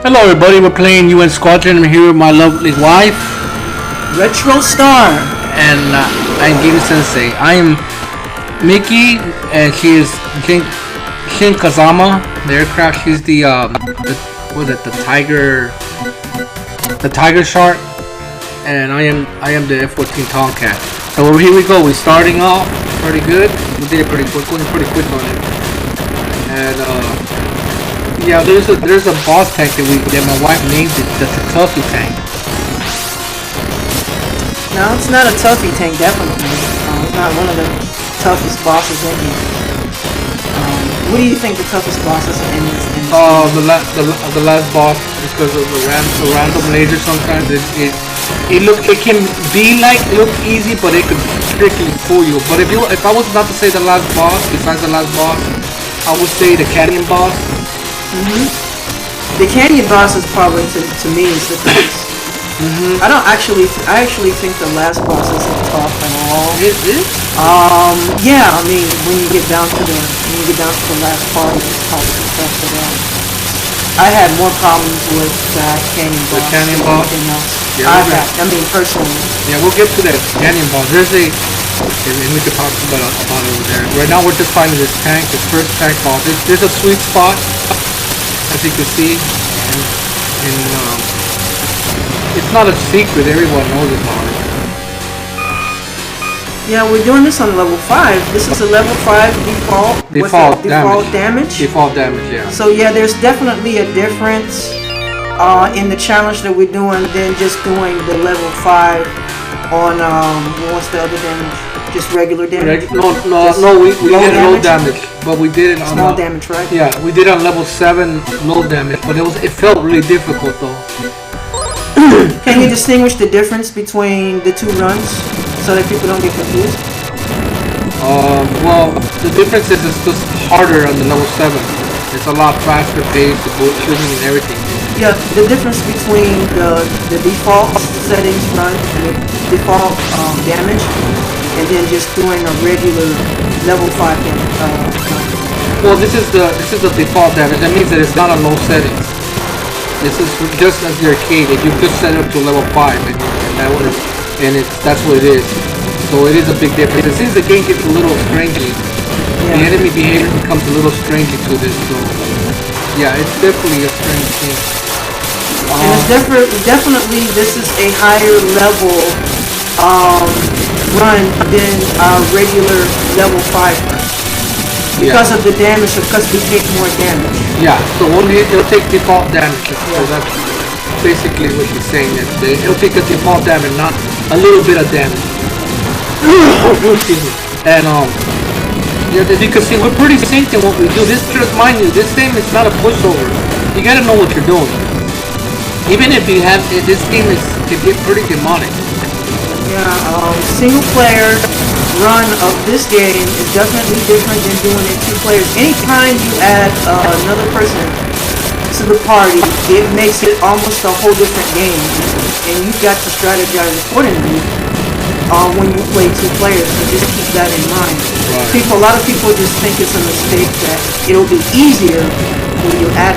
Hello everybody, we're playing U.n.Squadron. I'm here with my lovely wife, Retrostarr, and I'm Gamesensay. I am Mickey, and she is Shin Kazama, the aircraft. She's the tiger shark, and I am the F-14 Tomcat. So here we go. We're starting off pretty good. We did it pretty quick, going pretty quick on it, and yeah, there's a boss tank that my wife named it the Tuffy tank. No, it's not a toughie tank, definitely. It's not one of the toughest bosses in here. What do you think the toughest bosses in this? The last boss, because of the random laser. Sometimes it can be like look easy, but it could strictly fool you. But if I was not to say the last boss, besides the last boss, I would say the canyon boss. The canyon boss is probably to me is the toughest. I actually think the last boss isn't tough at all. It is? Yeah, I mean when you get down to the last part, it's probably tough for them. I had more problems with that canyon boss. The canyon boss? Yeah, I mean personally. Yeah, we'll get to that canyon boss. And we could talk about it over there. Right now we're just finding this tank, this first tank boss. There's a sweet spot, as you can see, and it's not a secret, everyone knows about it. Yeah, we're doing this on level 5. This is a level 5 default damage. Default damage, yeah. So yeah, there's definitely a difference in the challenge that we're doing than just doing the level 5 on what's the other damage? Just regular damage? No, we did low damage, but we did it on small damage, right? Yeah, we did it on level 7 low damage, but it felt really difficult though. Can you distinguish the difference between the two runs so that people don't get confused? Well, the difference is it's just harder on the level 7. It's a lot faster paced, the bullet shooting and everything. Yeah, the difference between the default settings run and the default damage, and then just doing a regular level 5 damage run. Well, this is the default damage. That means that it's not on low settings. This is just as the arcade. If you just set it up to level 5, that's what it is. So it is a big difference. It seems the game gets a little strangely. Yeah. The enemy behavior becomes a little strangely to this. So yeah, it's definitely a strange thing. And it's definitely this is a higher level run than our regular level 5 run. Because of the damage, because we take more damage. Yeah, so it'll take default damage. So that's basically what he's saying. That it'll take a default damage, not a little bit of damage. Excuse me. And yeah, as you can see, we're pretty synced in what we do. Just mind you, this game is not a pushover. You gotta know what you're doing. Even if you have this game can get pretty demonic. Yeah, single player run of this game is definitely different than doing it 2 players. Anytime you add another person to the party, it makes it almost a whole different game, and you've got to strategize accordingly when you play 2 players. So just keep that in mind. Right. A lot of people just think it's a mistake that it'll be easier when you add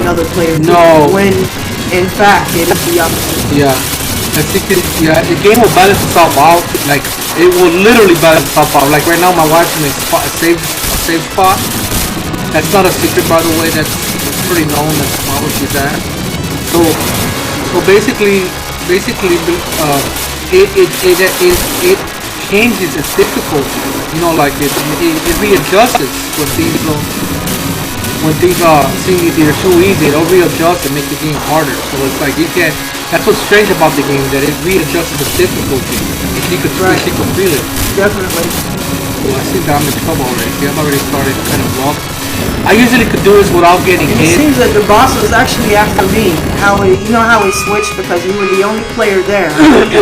another player. When in fact it is the opposite. Yeah. I think the game will balance itself out. Like it will literally balance itself out. Like right now, my wife's in a safe spot. That's not a secret, by the way. That's pretty known. That's not where she's at. So basically, it changes its difficulty. You know, like it readjusts when things seem either too easy. It'll readjust and make the game harder. So it's like you can't. That's what's strange about the game, that it readjusts the difficulty. She could feel it. Definitely. Well, I think I'm in trouble already. See, I've already started kind of lost. I usually could do this without getting hit. It seems that the boss was actually after me. You know how he switched because you were the only player there.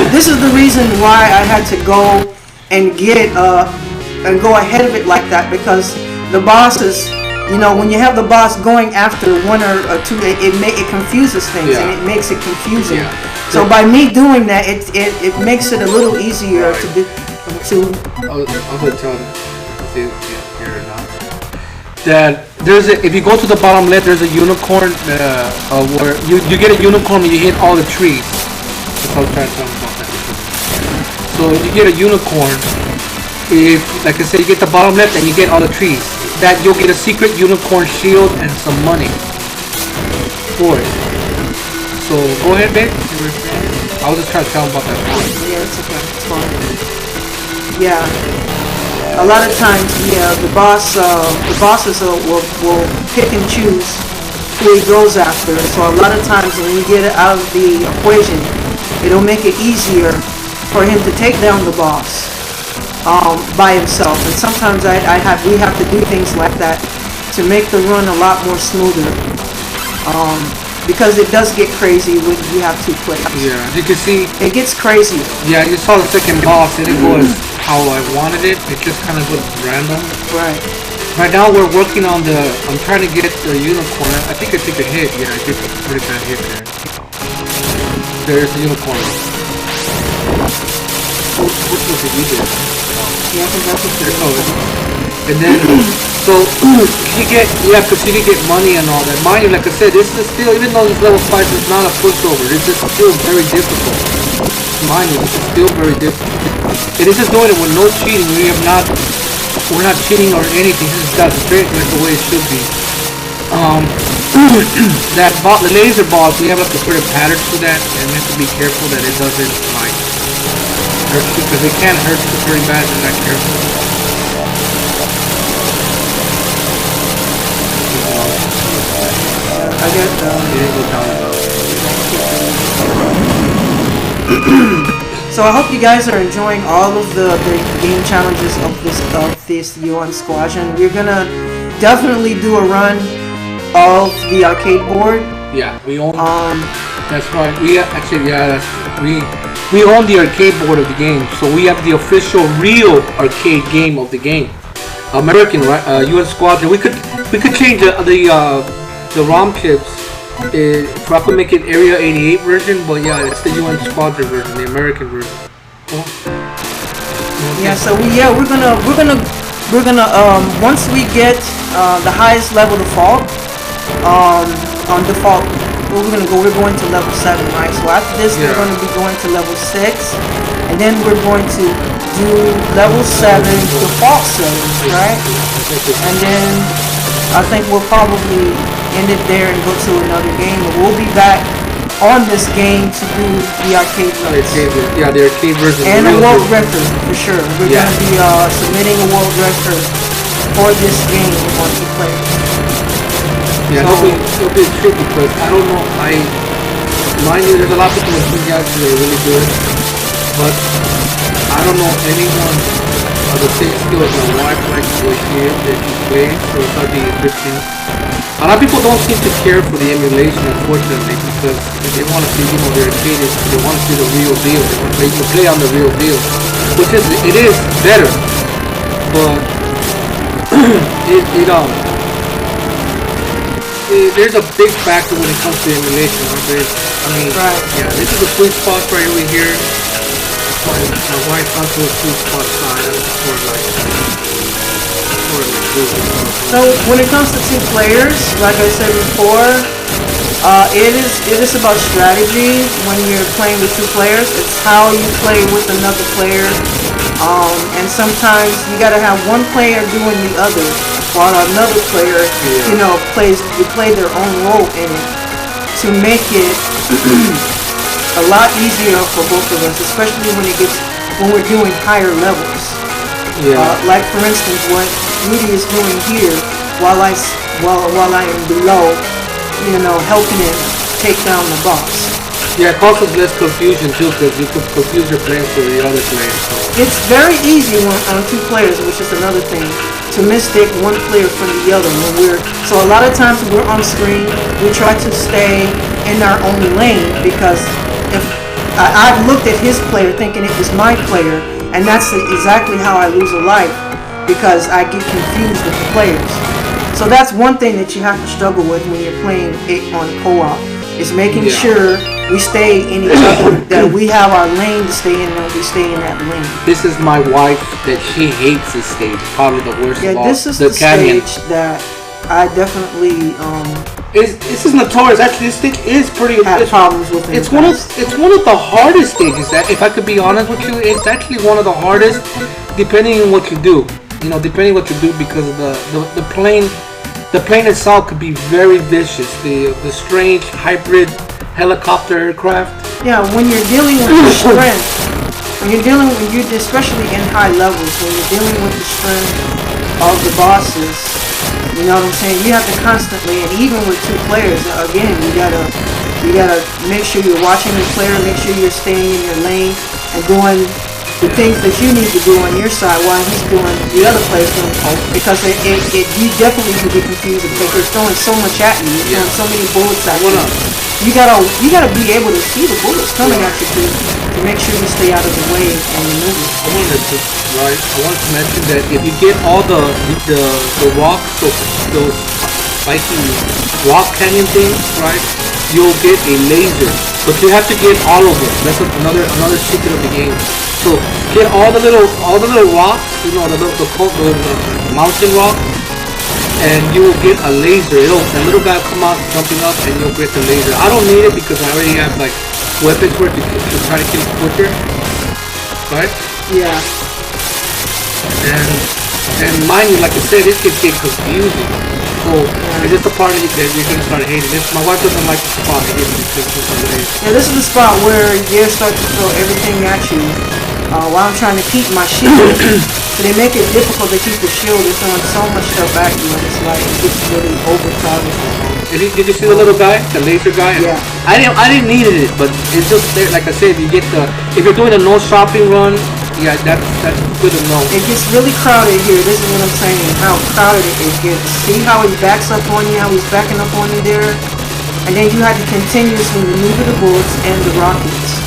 This is the reason why I had to go and and go ahead of it like that, because the boss is. You know, when you have the boss going after 1 or 2, it confuses things, and it makes it confusing. Yeah. So by me doing that, it makes it a little easier to. I'm gonna tell them if you hear or not. that there's a, if you go to the bottom left, there's a unicorn where you get a unicorn when you hit all the trees. That's what I was trying to tell you about that. So you get a unicorn if, like I said, you get the bottom left and you get all the trees. That you'll get a secret unicorn shield and some money for it. So go ahead, babe. I was just trying to tell him about that. Yeah, it's okay. It's fine. Yeah. A lot of times, the bosses will pick and choose who he goes after. So a lot of times when you get it out of the equation, it'll make it easier for him to take down the boss by himself. And sometimes we have to do things like that to make the run a lot more smoother. Because it does get crazy when you have two players. Yeah, you can see it gets crazy. Yeah, you saw the second boss. It didn't go as how I wanted it. It just kind of was random. Right. Right now we're working on the. I'm trying to get the unicorn. I think I took a hit. Yeah, I did a pretty bad hit there. There's the unicorn. What was it you did? Yeah, I think that's what you're doing. And then, so you have to get money and all that. Mind you, like I said, this is still, even though this level 5 is not a pushover, it's just still very difficult. Mind you, this is still very difficult. And this is doing it with no cheating. We're not cheating or anything. This is done straight like the way it should be. The laser balls, we have to put a pattern to that, and we have to be careful that it doesn't like hurt you, because it can hurt you very bad if you're not careful. I get So I hope you guys are enjoying all of the game challenges of this U.n.Squadron. We're gonna definitely do a run of the arcade board. Yeah, we own. That's right. We actually, we own the arcade board of the game, so we have the official real arcade game of the game. American, right? U.n.Squadron. We could change the ROM chips. If I could make it Area 88 version, but yeah, it's the U.n.Squadron version, the American version. Cool. Yeah, so we're gonna once we get the highest level default, on default, we're going to level 7, right? So after this, we're going to be going to level 6, and then we're going to do level 7 default settings, right? And then I think we'll probably end it there and go to another game. But we'll be back on this game to do the arcade version. Yeah, the arcade version. And a world record, for sure. We're going to be submitting a world record for this game in multiplayer. Yeah, so, it'll be true, because I don't know, mind you, there's a lot of people in guys who are really good, but I don't know anyone of the same skill as my wife likes the way she is, that she plays, so it's going to be interesting. A lot of people don't seem to care for the emulation, unfortunately, because they want to see, their arcade is, they want to see the real deal. They can play on the real deal, which is, it is better, but there's a big factor when it comes to emulation, aren't there? I mean, yeah, this is a sweet spot right over here. My wife got to a sweet spot side. So when it comes to 2 players, like I said before, it is about strategy. When you're playing with 2 players, it's how you play with another player, and sometimes you gotta have one player doing the other, while another player, play their own role in it, to make it a lot easier for both of us, especially when we're doing higher levels. Yeah. Like for instance, what Rudy is doing here, while I am below, helping him take down the boss. Yeah, it causes less confusion too, because you could confuse your players for the other players. So. It's very easy on 2 players, which is another thing, to mistake one player from the other. So a lot of times when we're on screen, we try to stay in our own lane, because if I've looked at his player thinking it was my player, and that's exactly how I lose a life, because I get confused with the players. So that's one thing that you have to struggle with when you're playing it on co-op, is making sure we stay in each other, that we have our lane to stay in, and we stay in that lane. This is my wife that she hates this stage. Probably the worst of all. This is the canyon stage that I definitely this is notorious. Actually, this stage is pretty. Have problems with it. It's one of the hardest stages. That, if I could be honest with you, it's actually one of the hardest, depending on what you do. You know, depending on what you do, because the plane itself could be very vicious. The strange hybrid helicopter aircraft. Yeah, when you're dealing with the strength, especially in high levels, when you're dealing with the strength of the bosses, you know what I'm saying? You have to constantly, and even with two players, again, you gotta make sure you're watching the player, make sure you're staying in your lane and doing the things that you need to do on your side while he's doing the other player's doing. Because you definitely can get confused because they're throwing so much at you. You're throwing so many bullets at you. You gotta be able to see the bullets coming at you to make sure you stay out of the way and maneuver. I wanted to mention that if you get all the rocks, those spiky rock canyon things, right, you'll get a laser. But you have to get all of them. That's another secret of the game. So get all the little rocks, you know, the mountain rock, and you will get a laser. The little guy will come out jumping up, and you'll get the laser. I don't need it because I already have like weapons where to try to kill it quicker, right? Yeah. And mind you, like I said, it can get confusing. So it's just a part of it that you're gonna start hating. My wife doesn't like the spot here because of the way. Yeah, this is the spot where gears start to throw everything at you while I'm trying to keep my shield. So they make it difficult to keep the shield. They're throwing so much stuff at you, and it's like it gets really overcrowded. Did you see the little guy, the laser guy? Yeah. I didn't need it, but it's just there. Like I said, if you're doing a no shopping run, yeah, that's good to know. It gets really crowded here. This is what I'm saying. How crowded it gets. See how he backs up on you? How he's backing up on you there? And then you have to continuously maneuver the bullets and the rockets.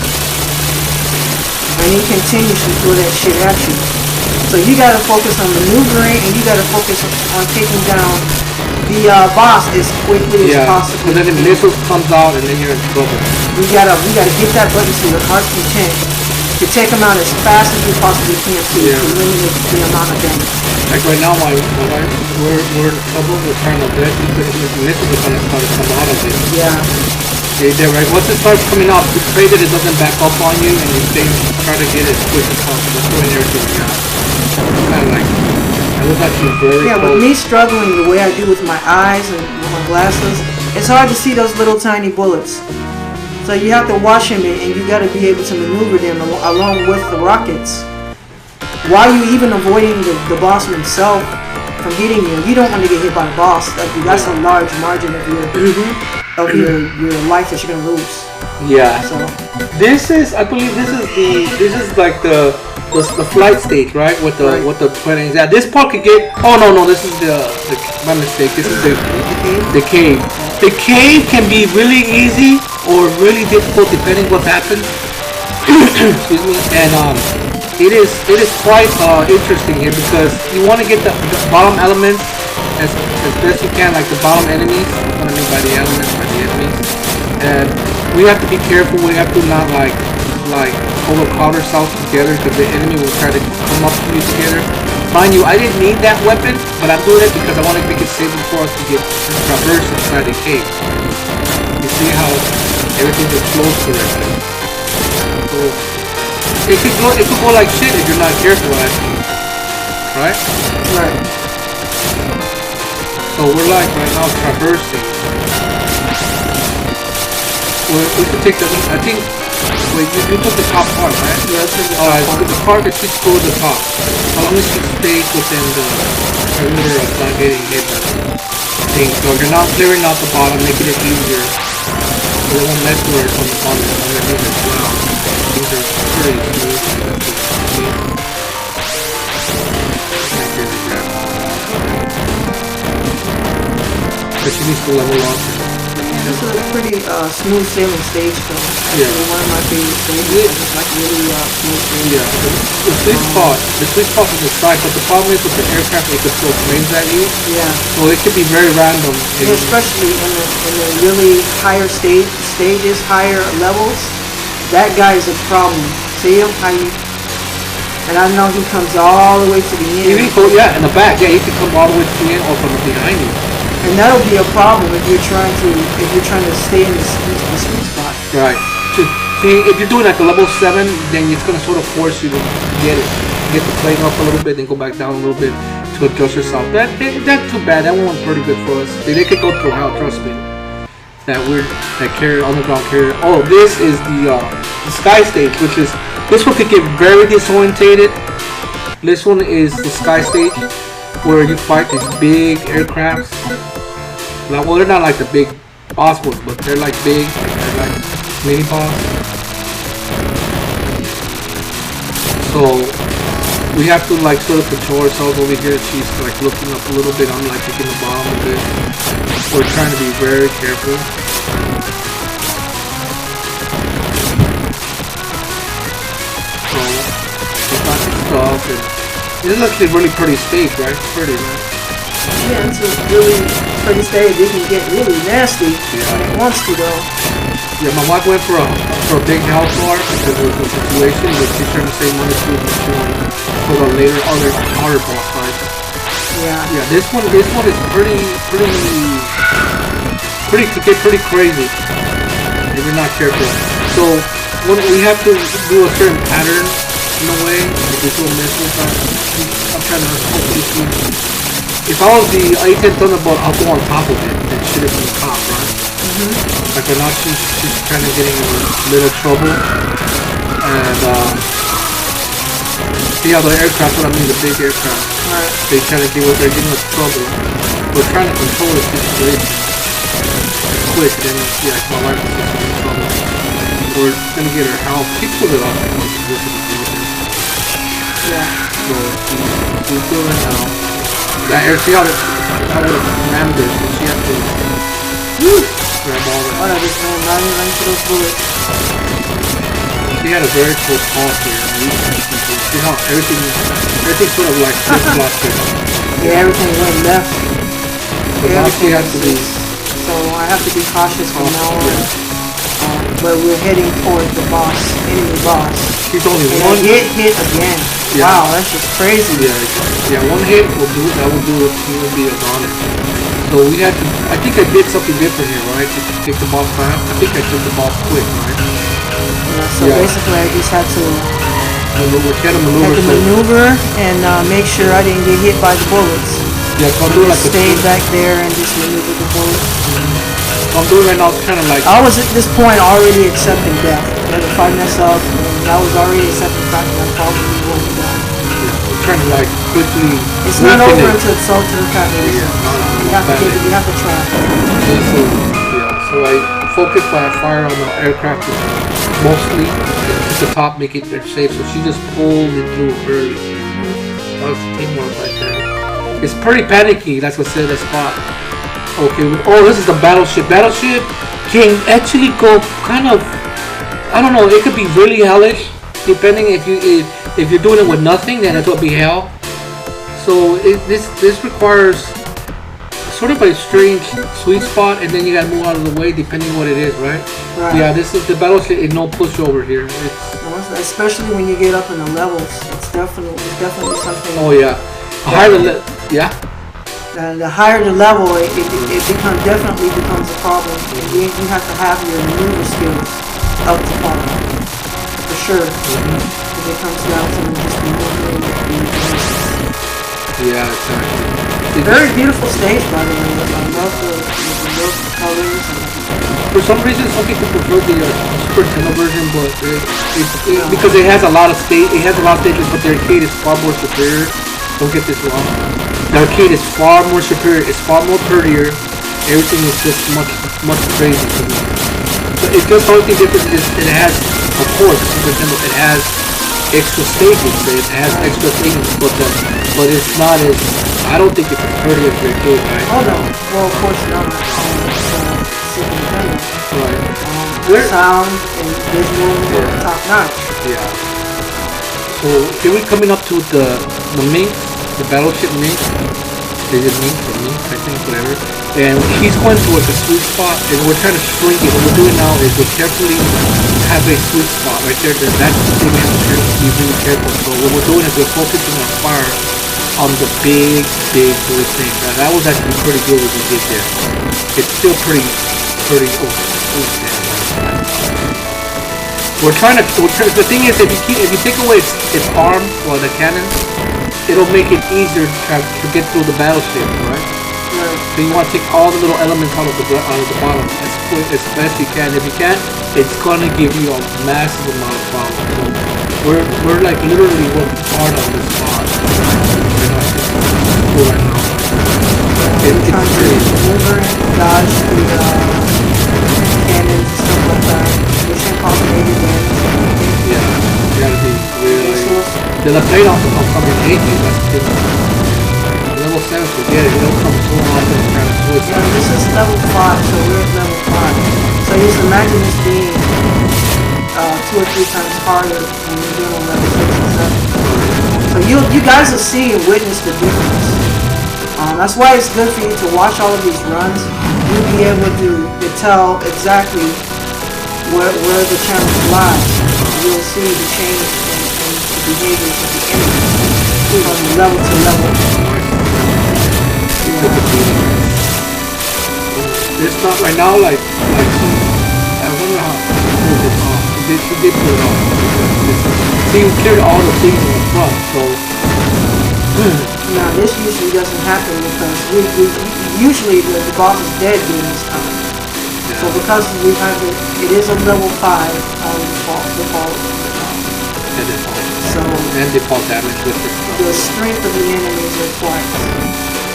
And he continuously throw that shit at you. So you gotta focus on maneuvering, and you gotta focus on taking down the boss as quickly as possible. And then the missile comes out, and then you're in trouble. We gotta get that button to your heart's content to take them out as fast as you possibly can to eliminate the amount of damage. Like right now, my wife, we're in trouble. We're trying to bet because the missiles are gonna start to come out of it. Yeah. They're right. Once it starts coming out, you pray that it doesn't back up on you, and you try to get it as quick as possible. Throwing everything out. Kind of like, I was actually very close. With me struggling the way I do with my eyes and with my glasses, it's hard to see those little tiny bullets. So you have to watch them, and you got to be able to maneuver them along with the rockets. While you even avoiding the boss himself from hitting you, you don't want to get hit by the boss. That's a large margin of your life that you're gonna lose. Yeah. So I believe this is like the flight stage, right? With the planes. Yeah. This part could get. Oh no, this is my mistake. This is the cave. The cave can be really easy or really difficult depending what happens. Excuse me. And it is quite interesting here because you want to get the bottom elements as best you can, like the bottom enemies. What I mean by the elements, by the enemies. And we have to be careful. We have to not like overcrowd ourselves together because the enemy will try to come up to you together. Mind you, I didn't need that weapon, but I'm doing it because I want to make it safe for us to get traverse inside the cave. You see how everything just flows correctly. So it could go like shit if you're not careful, actually. Right? Right. So we're like right now traversing. We could take the. I think. Wait, you took the top part, right? Yeah, I took the top Alright, part. so the part that should go to the top. As long as you stay within the perimeter of not getting hit by the thing. So you're not clearing out the bottom, making it easier. So it won't mess with it on the bottom underneath as well. These are pretty smooth. But she needs to level up. This is a pretty smooth sailing stage though. Actually, one of my favorite stages. It's like really smooth sailing. Yeah, the sweet spot is the side, but the problem is with the aircraft, it could throw flames at you. Yeah. So it could be very random. Yeah, especially in the really higher stages, higher levels. That guy is a problem. See him? And I know he comes all the way to the end. In the back. Yeah, he can come all the way to the end or from behind you. And that'll be a problem if you're trying to stay in the sweet spot. Right. See, if you're doing like a level 7, then it's gonna sort of force you to get the plane up a little bit, then go back down a little bit to adjust yourself. That's too bad. That one went pretty good for us. They could go through hell, trust me. That carrier, underground carrier. Oh, this is the sky stage, which is this one could get very disorientated. This one is the sky stage, where you fight these big aircrafts. Well, they're not like the big boss ones, but they're like big. They're like mini boss. So we have to like sort of control ourselves over here. She's like looking up a little bit. I'm like looking the bottom a bit. We're trying to be very careful. So we got some stuff, and this is actually a really pretty stage, right? It's pretty, right? Yeah, it's a really pretty stage. It can get really nasty when it wants to though. Yeah, my wife went for a big health bar because of the situation, but she's trying to save money for the later harder boss fights. Yeah. Yeah, this one is pretty could get pretty crazy if you're not careful. So when we have to do a certain pattern in a way, if we do a missile, I'm trying to hopefully see. If I was the A-10 Thunderbolt, I'll go on top of it and shoot it from the top, right? Like right now, she's kind of getting in a little trouble, and see how the aircraft, what I mean, the big aircraft, they're giving us trouble. We're trying to control the situation quick, and then like my wife is in trouble. We're gonna get her help. She pulled it off. Yeah. So she's doing it now. That air, see how it rammed her, so she has to grab all that. Oh, I just ran right into those bullets. She had a very close call here. See how everything sort of like flip-flopped here. Yeah, everything went left. So now she has to be... So I have to be cautious from now on. But we're heading towards the enemy boss. She's only and one hit again. Yeah. Wow, that's just crazy. Yeah, one hit will do it. That will do it. He will be on it. So we had to. I think I did something different here, right? To take the boss fast. I think I took the boss quick, right? Yeah. So basically, I just had to maneuver and make sure I didn't get hit by the bullets. Yeah, so I'm doing like stay back there and just maneuver the bullets. I'm doing right now. It's kind of like I was at this point already accepting death. That if I mess up, I was already accepting the fact that I'm probably going to die. Trying to like quickly. It's not over until it's sold to the factory. You have to try. So I focus my fire on the aircraft mostly at the top, make it safe. So she just pulled it through early. That was teamwork right there. It's pretty panicky. That's what said the spot. Okay. Oh, this is the battleship. Battleship can actually go kind of. I don't know. It could be really hellish, depending if you're doing it with nothing, then it'll be hell. So this requires sort of a strange sweet spot, and then you gotta move out of the way depending what it is, right? Right. Yeah, this is the battleship. It's no pushover here. Especially when you get up in the levels, it's definitely something. Oh yeah, yeah. The higher the level, it definitely becomes a problem. You have to have your maneuver skills up to par, for sure. If it comes down to just maneuvering the yeah, exactly. Very beautiful stage, by the way. I love the colors. For some reason, some people prefer the Super Nintendo version, but because it has a lot of stages, but the arcade is far more superior. Don't get this wrong. The arcade is far more superior. It's far more prettier. Everything is just much crazy to me. But it's just the only thing different is it has, of course, Super Nintendo. It has extra stages. It has extra things, but it's not as. I don't think it's as pretty as the arcade, right? Oh no. Well, of course not. Right. Sound and visual top notch. Yeah. So here we're coming up to the Mink, the battleship Mink. Is it Mink or Mink? I think whatever. And he's going towards a sweet spot, and we're trying to shrink it. What we're doing now is we're carefully have a sweet spot right there. That's the thing we have to be really careful. So what we're doing is we're focusing our fire on the big blue thing. Now that was actually pretty good what we did there. It's still pretty. We're trying to. The thing is, if you take away its arm or the cannon, it'll make it easier to get through the battleship, right? So you want to take all the little elements out of the bottom as best you can. If you can't, it's gonna give you a massive amount of problems. So we're like literally working hard on this spot. Cool right now. It's pretty. Dodge the cannons and stuff like that. Mission complicated damage. Yeah, you gotta be really. Then the plane also comes from an 80. That's the thing. Level 7, forget it. It don't come so often. Kind of switch. Yeah, this is level 5, so we're at level 5. So just imagine this being 2 or 3 times harder when you're doing on level 6 and 7. So you guys will see and witness the difference. That's why it's good for you to watch all of these runs. You'll be able to tell exactly where the challenge lies. You'll see the change in the behaviors of the enemy from level to level. It's not right now like I wonder how she pulled it off. She did pull it off. See, we cleared all the things in the front, so now this usually doesn't happen because we usually the boss is dead during this time. So because we have it is a level 5 default. And default damage with it. The strength of the enemies are twice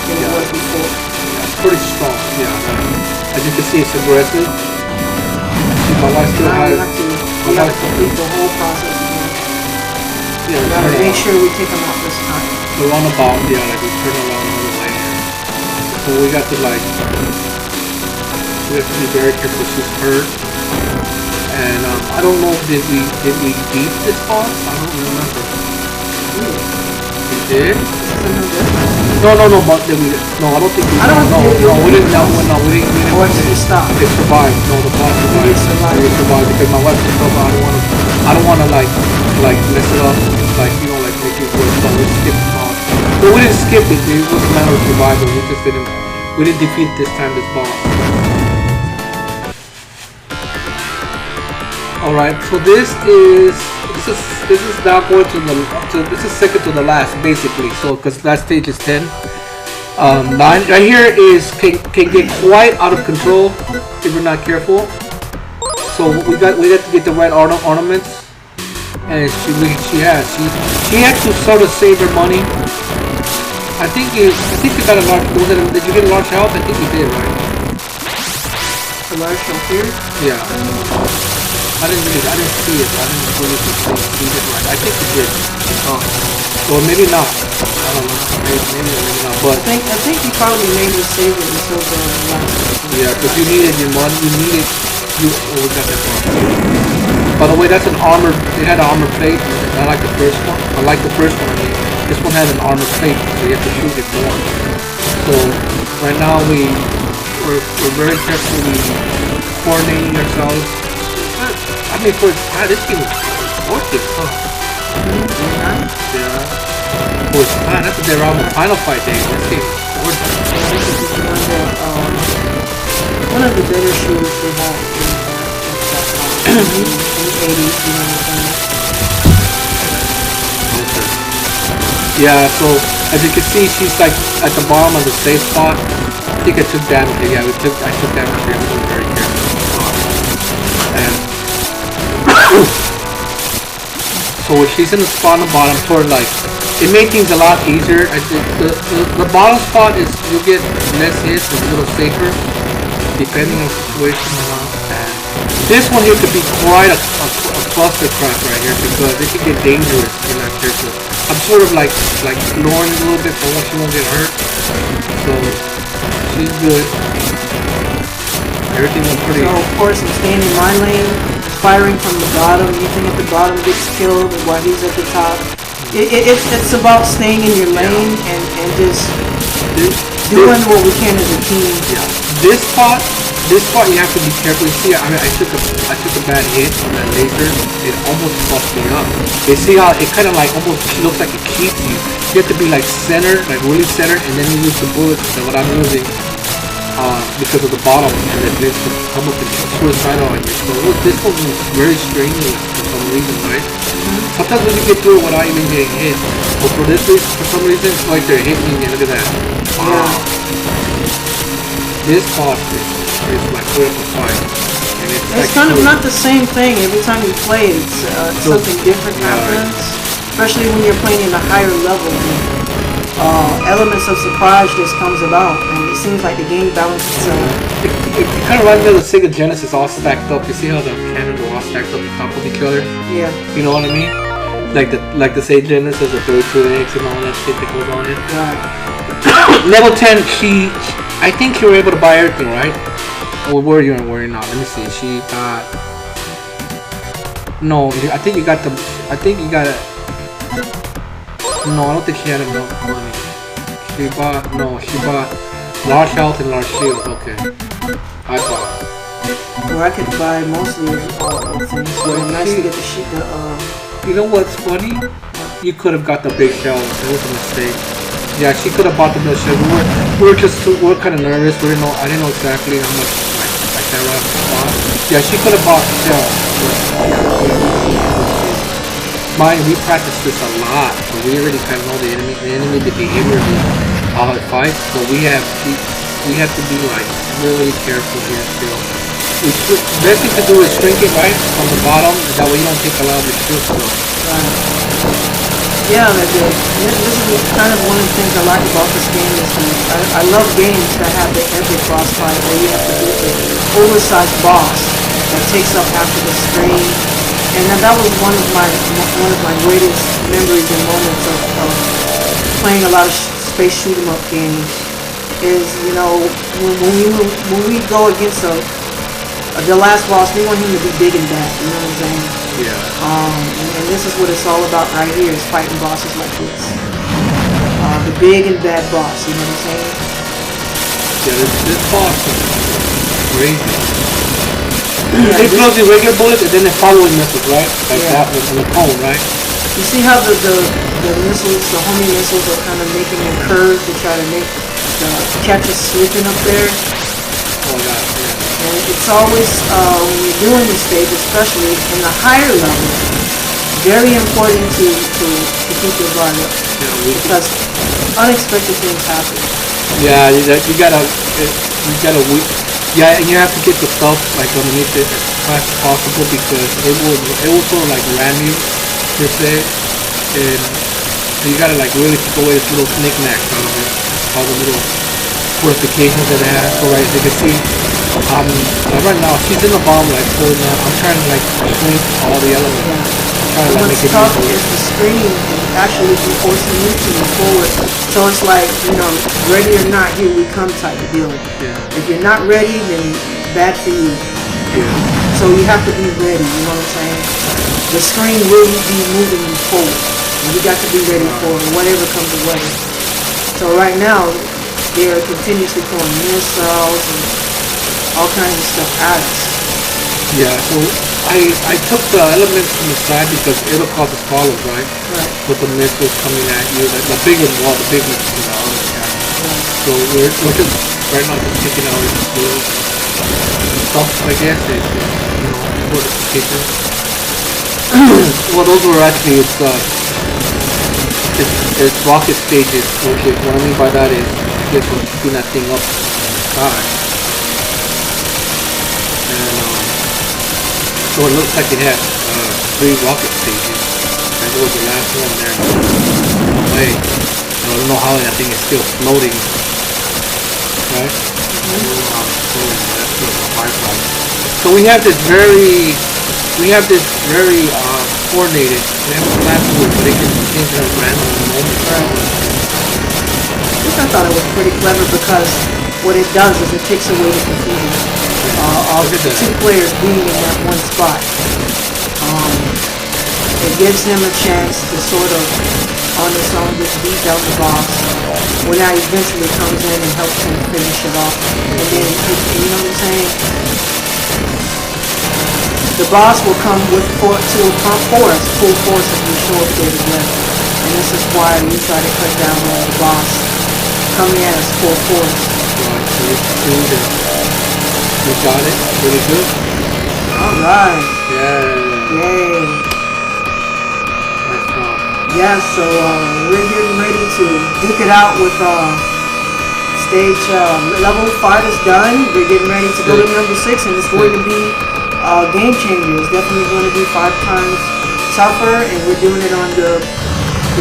than it was before. Yeah, it's pretty strong. Yeah. As you can see, it's aggressive. See, my wife still has. We have to complete the whole process again. Yeah, we gotta make sure we take them out this time. The runabout, like we turn around all the way. So we got to we have to be very careful. She's hurt. And I don't know, did we beat this boss? I don't remember. We did? No, but did we? No, I don't think we. We didn't. Or did we stop? It survived. No, the boss survived. It survived because my wife took over. I don't want to like mess it up. Like make it worse. So we skipped the boss. But we didn't skip it. It was a matter of survival. We didn't defeat this time this boss. Alright, so this is now going this is second to the last basically. So because last stage is 10. 9 right here can get quite out of control if we're not careful. So we got to get the right ornaments, and she had to sort of save her money. I think you got a large. Did you get a large health? I think you did, right? A large health here? Yeah. I didn't see it. I didn't really see it right. I think it did. Or maybe not. I don't know. Maybe not. But I think you probably made me save it until the last. Yeah, because you needed your money. We got that far. By the way, that's an armored. It had an armor plate. I like the first one. This one had an armor plate, so you have to shoot it more. So right now we're very carefully coordinating ourselves. I mean, for this game was gorgeous, huh? Yeah. For its time, that's what they're on the final fight day. This game was gorgeous. This is one of the better shooters they have in the 80s, you know what I'm saying? Yeah, so as you can see, she's like at the bottom of the safe spot. I think I took damage here. Yeah, I took damage here. I was very careful. And so when she's in the spot on the bottom, sort of like, it made things a lot easier. I think the bottom spot is, you'll get less hits, it's a little safer, depending on the situation. And this one here could be quite a clustercrack right here, because it can get dangerous in that careful. I'm sort of like lowering it a little bit so she won't get hurt. So she's good. Everything went pretty. So of course I'm staying in my lane, firing from the bottom. Anything at the bottom gets killed while he's at the top. It's about staying in your lane and just doing what we can as a team. Yeah. This part you have to be careful. You see, I mean, I took a bad hit on that laser. It almost fucked me up. You see how it kind of like almost looks like it keeps you. You have to be like centered, like really centered, and then you use the bullets. That what I'm using. Because of the bottom, and then this will come up and suicidal on you. So look, this one was very strenuous for some reason, right? Sometimes when you get through it without even getting hit. But for this reason, for some reason, it's like they're hitting me, and look at that. Wow. This boss is like critical fight. And it's like kind of not the same thing. Every time you play it, something different happens. Especially when you're playing in a higher level. Elements of surprise just comes about, and it seems like the game balances itself. It kind of reminds me of the Sega Genesis all stacked up. You see how the cannons are all stacked up on top of each other? Yeah. You know what I mean? Like the Sega Genesis, the 32 eggs and all that shit that goes on it. Right. Level 10, I think you were able to buy everything, right? Or were you and were you not? Let me see. She got... No, I think you got it. No, I don't think she had enough money. She bought large health and large shield. Okay. I bought. Well, I could buy mostly all things. But it's nice to get the shit. You know what's funny? You could have got the big shell. It was a mistake. Yeah, she could have bought the big shell. We were kind of nervous. I didn't know exactly how much like that round bought. Yeah, she could have bought the shell. Mind, we practiced this a lot, so we already kind of know the enemy, the behavior of how it fights. So we have to be like really careful here still. The best thing to do is shrink it right from the bottom, that way you don't take a lot of the shield still. Right. Yeah, this is kind of one of the things I like about this game is I love games that have the epic boss fight where you have to beat the oversized boss that takes up half of the screen. And that was one of my greatest memories and moments of playing a lot of space shoot 'em up games. Is when we go against the last boss, we want him to be big and bad. You know what I'm saying? Yeah. And this is what it's all about right here: is fighting bosses like this. The big and bad boss. You know what I'm saying? Yeah, this boss is crazy. Yeah, they throw the regular bullets and then the following missiles, right? Like that one on the cone, right? You see how the missiles, the homing missiles are kind of making a curve to try to catch us slipping up there? Oh, yeah. And it's always, when you're doing this stage, especially in the higher level, very important to keep your guard up. Yeah, because unexpected things happen. Yeah, you gotta. Yeah, and you have to get the stuff like underneath it as fast as possible because it will sort of like ram you, per se, and you gotta like really take away this little knickknacks out of it, all the little fortifications that it has. So right, as you can see, right now she's in the bomb like pulling out. I'm trying to like shrink all the elements. I'm trying to like make it tough easier. is the screen actually be forcing you to move forward. So it's like, ready or not, here we come type of deal. Yeah. If you're not ready, then bad for you. Yeah. So you have to be ready, you know what I'm saying? The screen will be moving you forward. And you got to be ready for whatever comes away. So right now, they're continuously throwing missiles and all kinds of stuff at us. Yeah, so I took the elements from the side because it'll cause us problems, right? Right. With the missiles coming at you, like the big ones, the big missiles in the other side. Right. So we're just right now just taking out this little stuff, I guess, fortifications. Well, those were actually it's rocket stages, which is what I mean by that is I guess we're keeping that thing up in the sky. So it looks like it had 3 rocket stages. That was the last one there. Away. I don't know how that thing is still floating. Right? I don't know how it's floating, but that's still a firefly. So we have this very coordinated. We have a plan to it, but it can change at a random moment. Which I thought it was pretty clever because what it does is it takes away the confusion. of the 2 players being in that one spot. It gives him a chance to sort of, on his own, just beat down the boss. When I eventually comes in and helps him finish it off. And then, you know what I'm saying? The boss will come with full force if you show up there again. And this is why we try to cut down on the boss coming at us full force. You got it. Really good. Alright. Yeah. Yay. Nice job. Yeah, so we're getting ready to duke it out with stage level 5 is done. We're getting ready to go to number 6, and it's going to be game changer. It's definitely going to be 5 times tougher, and we're doing it on the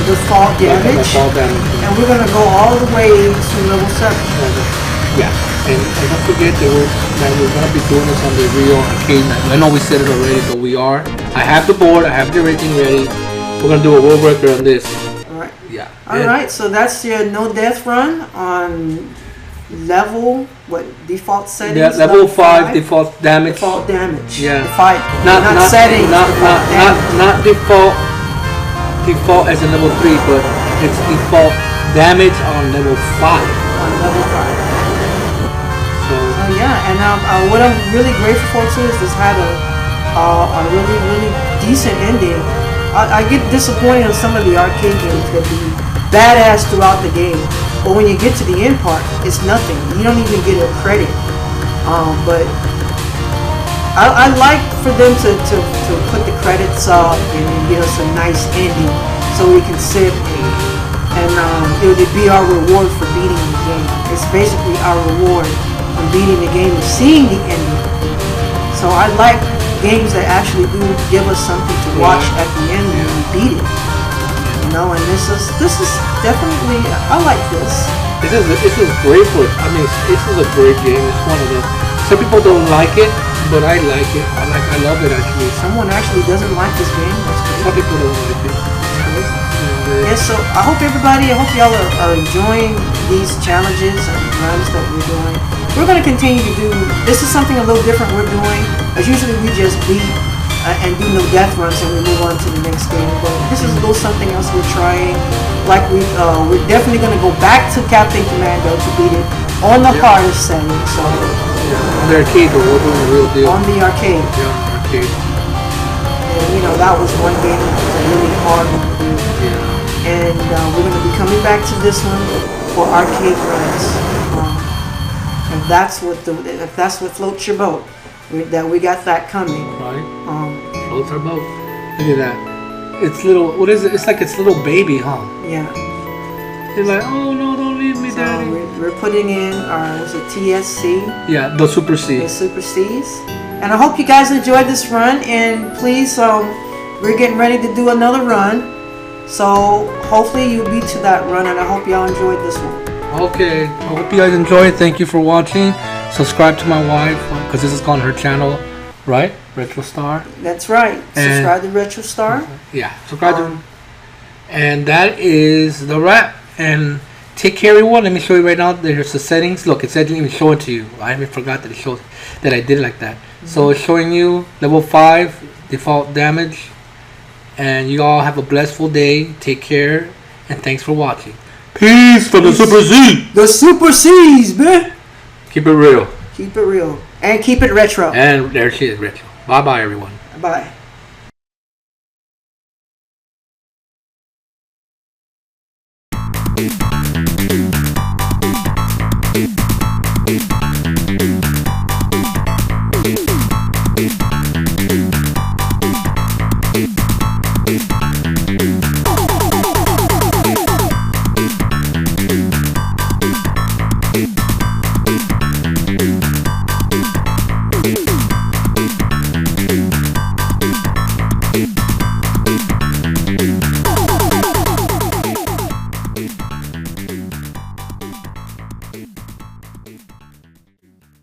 default damage. And we're going to go all the way to level 7. Yeah, and don't forget that we're going to be doing this on the real arcade night. I know we said it already, but we are. I have the board, I have everything ready. We're going to do a world record on this. Alright. Yeah. Alright, so that's your no death run on level, what, default settings? Yeah, level 5 default damage. Default damage. Yeah. Not settings. Not default as in level 3, but it's default damage on level 5. On level 5. So yeah, and what I'm really grateful for too is this had a really decent ending. I get disappointed in some of the arcade games that be badass throughout the game, but when you get to the end part, it's nothing. You don't even get a credit. But I like for them to put the credits up and give us a nice ending so we can sit and it would be our reward for beating the game. It's basically our reward for beating the game and seeing the ending. So I like games that actually do give us something to watch at the end when we beat it. You know, and this is definitely, I like this. This is great for, I mean, this is a great game. It's one of the, some people don't like it, but I like it. I love it actually. Someone actually doesn't like this game. That's crazy. Some people don't like it. Yeah, so I hope y'all are enjoying these challenges and runs that we're doing. We're going to continue to do, this is something a little different we're doing. As usually we just beat and do no death runs and we move on to the next game. But this is a little something else we're trying. Like we're definitely going to go back to Captain Commando to beat it on the hardest setting. So on the arcade, we're doing the real deal. On the arcade. Yeah, on the arcade. And you know, that was one game that was a really hard one to do. Yeah. And we're going to be coming back to this one for arcade runs. If that's what floats your boat, that we got that coming. Right. Floats our boat. Look at that. It's little. What is it? It's like its little baby, huh? Yeah. It's like, oh no, don't leave me, Daddy. We're putting in our TSC. Yeah, the Super C. The Super C's. And I hope you guys enjoyed this run. And please, we're getting ready to do another run. So hopefully you'll be to that run, and I hope y'all enjoyed this one. Okay, I hope you guys enjoyed. Thank you for watching. Subscribe to my wife because this is on her channel, right? Retrostarr. That's right. Subscribe to Retrostarr. Yeah, subscribe to. And that is the wrap. And take care, everyone. Let me show you right now. There's the settings. Look, it said didn't even show it to you. I even forgot that it showed that I did it like that. So it's showing you level 5 default damage. And you all have a blissful day. Take care, and thanks for watching. Peace from the Super C. The Super C's, man. Keep it real. Keep it real. And keep it retro. And there she is, retro. Bye-bye, everyone. Bye. It